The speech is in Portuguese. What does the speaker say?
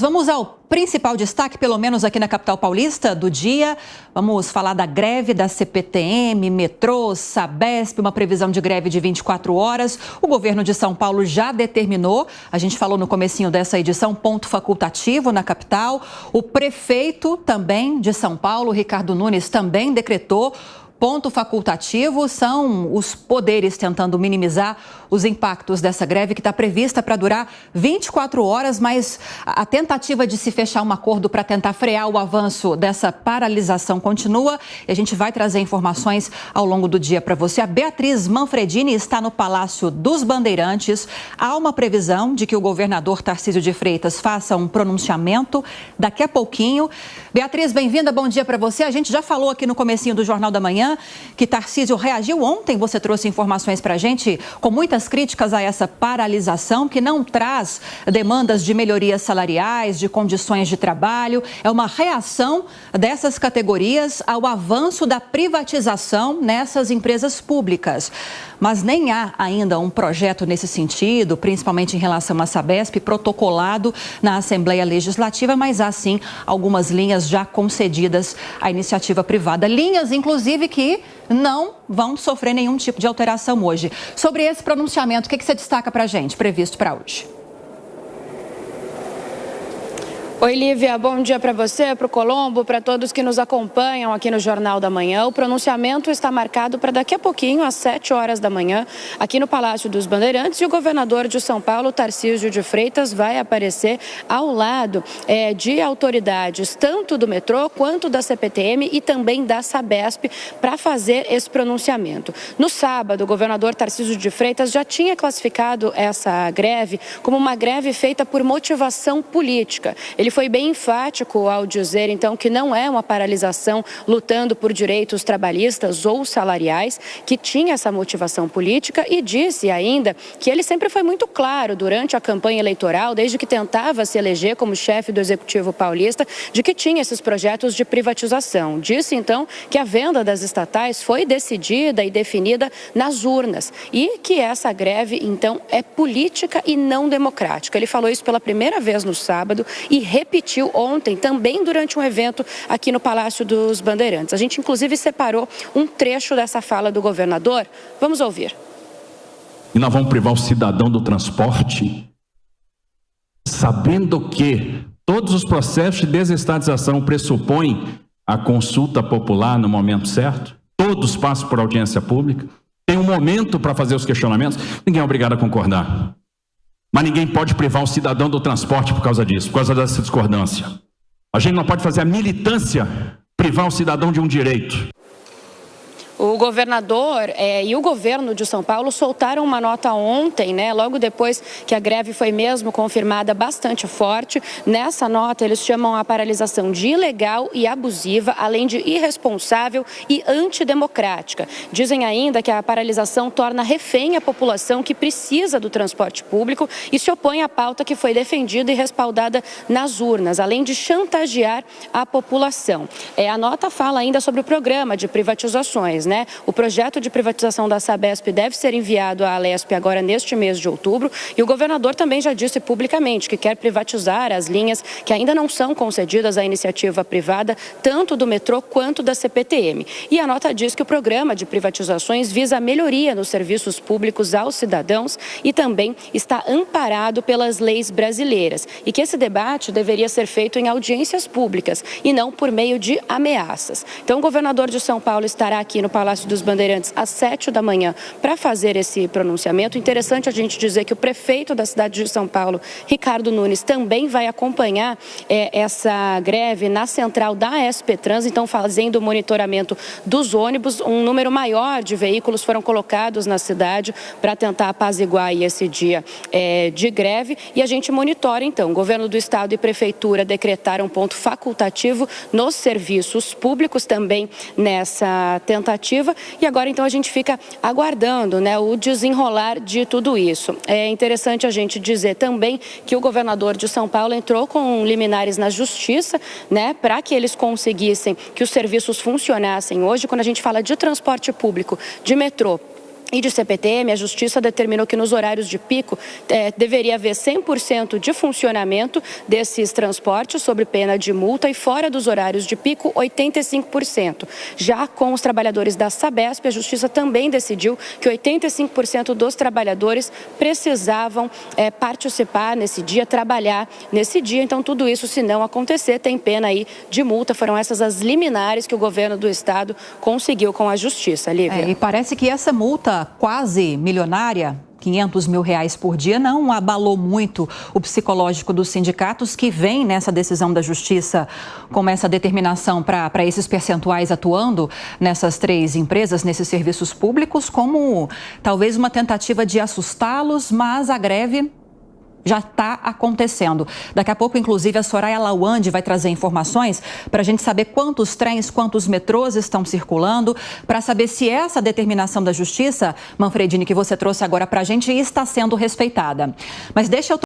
Vamos ao principal destaque, pelo menos aqui na capital paulista, do dia. Vamos falar da greve da CPTM, metrô, Sabesp, uma previsão de greve de 24 horas. O governo de São Paulo já determinou, a gente falou no comecinho dessa edição, ponto facultativo na capital. O prefeito também de São Paulo, Ricardo Nunes, também decretou ponto facultativo. São os poderes tentando minimizar os impactos dessa greve que está prevista para durar 24 horas, mas a tentativa de se fechar um acordo para tentar frear o avanço dessa paralisação continua e a gente vai trazer informações ao longo do dia para você. A Beatriz Manfredini está no Palácio dos Bandeirantes. Há uma previsão de que o governador Tarcísio de Freitas faça um pronunciamento daqui a pouquinho. Beatriz, bem-vinda, bom dia para você. A gente já falou aqui no comecinho do Jornal da Manhã que Tarcísio reagiu ontem, você trouxe informações para a gente com muitas críticas a essa paralisação que não traz demandas de melhorias salariais, de condições de trabalho. É uma reação dessas categorias ao avanço da privatização nessas empresas públicas. Mas nem há ainda um projeto nesse sentido, principalmente em relação à Sabesp, protocolado na Assembleia Legislativa, mas há sim algumas linhas já concedidas à iniciativa privada. Linhas, inclusive, que não vão sofrer nenhum tipo de alteração hoje. Sobre esse pronunciamento, o que você destaca para a gente, previsto para hoje? Oi, Lívia, bom dia para você, para o Colombo, para todos que nos acompanham aqui no Jornal da Manhã. O pronunciamento está marcado para daqui a pouquinho, às 7 horas da manhã, aqui no Palácio dos Bandeirantes, e o governador de São Paulo, Tarcísio de Freitas, vai aparecer ao lado de autoridades, tanto do metrô quanto da CPTM e também da Sabesp, para fazer esse pronunciamento. No sábado, o governador Tarcísio de Freitas já tinha classificado essa greve como uma greve feita por motivação política. Ele foi bem enfático ao dizer, então, que não é uma paralisação lutando por direitos trabalhistas ou salariais, que tinha essa motivação política, e disse ainda que ele sempre foi muito claro durante a campanha eleitoral, desde que tentava se eleger como chefe do Executivo paulista, de que tinha esses projetos de privatização. Disse, então, que a venda das estatais foi decidida e definida nas urnas e que essa greve, então, é política e não democrática. Ele falou isso pela primeira vez no sábado e repetiu ontem, também durante um evento aqui no Palácio dos Bandeirantes. A gente, inclusive, separou um trecho dessa fala do governador. Vamos ouvir. E nós vamos privar o cidadão do transporte, sabendo que todos os processos de desestatização pressupõem a consulta popular no momento certo, todos passam por audiência pública, tem um momento para fazer os questionamentos, ninguém é obrigado a concordar. Mas ninguém pode privar o cidadão do transporte por causa disso, por causa dessa discordância. A gente não pode fazer a militância privar o cidadão de um direito. O governador e o governo de São Paulo soltaram uma nota ontem, logo depois que a greve foi mesmo confirmada bastante forte. Nessa nota, eles chamam a paralisação de ilegal e abusiva, além de irresponsável e antidemocrática. Dizem ainda que a paralisação torna refém a população que precisa do transporte público e se opõe à pauta que foi defendida e respaldada nas urnas, além de chantagear a população. A nota fala ainda sobre o programa de privatizações. O projeto de privatização da Sabesp deve ser enviado à Alesp agora neste mês de outubro e o governador também já disse publicamente que quer privatizar as linhas que ainda não são concedidas à iniciativa privada, tanto do metrô quanto da CPTM. E a nota diz que o programa de privatizações visa a melhoria nos serviços públicos aos cidadãos e também está amparado pelas leis brasileiras e que esse debate deveria ser feito em audiências públicas e não por meio de ameaças. Então, o governador de São Paulo estará aqui no Palácio dos Bandeirantes às 7 da manhã para fazer esse pronunciamento. Interessante a gente dizer que o prefeito da cidade de São Paulo, Ricardo Nunes, também vai acompanhar essa greve na central da SP Trans, então fazendo o monitoramento dos ônibus. Um número maior de veículos foram colocados na cidade para tentar apaziguar esse dia de greve e a gente monitora então. O governo do estado e prefeitura decretaram ponto facultativo nos serviços públicos também nessa tentativa. E agora, então, a gente fica aguardando o desenrolar de tudo isso. É interessante a gente dizer também que o governador de São Paulo entrou com liminares na justiça, para que eles conseguissem que os serviços funcionassem hoje. Quando a gente fala de transporte público, de metrô e de CPTM, a Justiça determinou que nos horários de pico deveria haver 100% de funcionamento desses transportes sob pena de multa e fora dos horários de pico, 85%. Já com os trabalhadores da Sabesp, a Justiça também decidiu que 85% dos trabalhadores precisavam participar nesse dia, trabalhar nesse dia. Então, tudo isso, se não acontecer, tem pena aí de multa. Foram essas as liminares que o governo do estado conseguiu com a Justiça, Lívia. E parece que essa multa quase milionária, R$500 mil por dia, não abalou muito o psicológico dos sindicatos que vêm nessa decisão da Justiça com essa determinação para esses percentuais atuando nessas 3 empresas, nesses serviços públicos, como talvez uma tentativa de assustá-los, mas a greve já está acontecendo. Daqui a pouco, inclusive, a Soraya Lawande vai trazer informações para a gente saber quantos trens, quantos metrôs estão circulando, para saber se essa determinação da Justiça, Manfredini, que você trouxe agora para a gente, está sendo respeitada. Mas deixa eu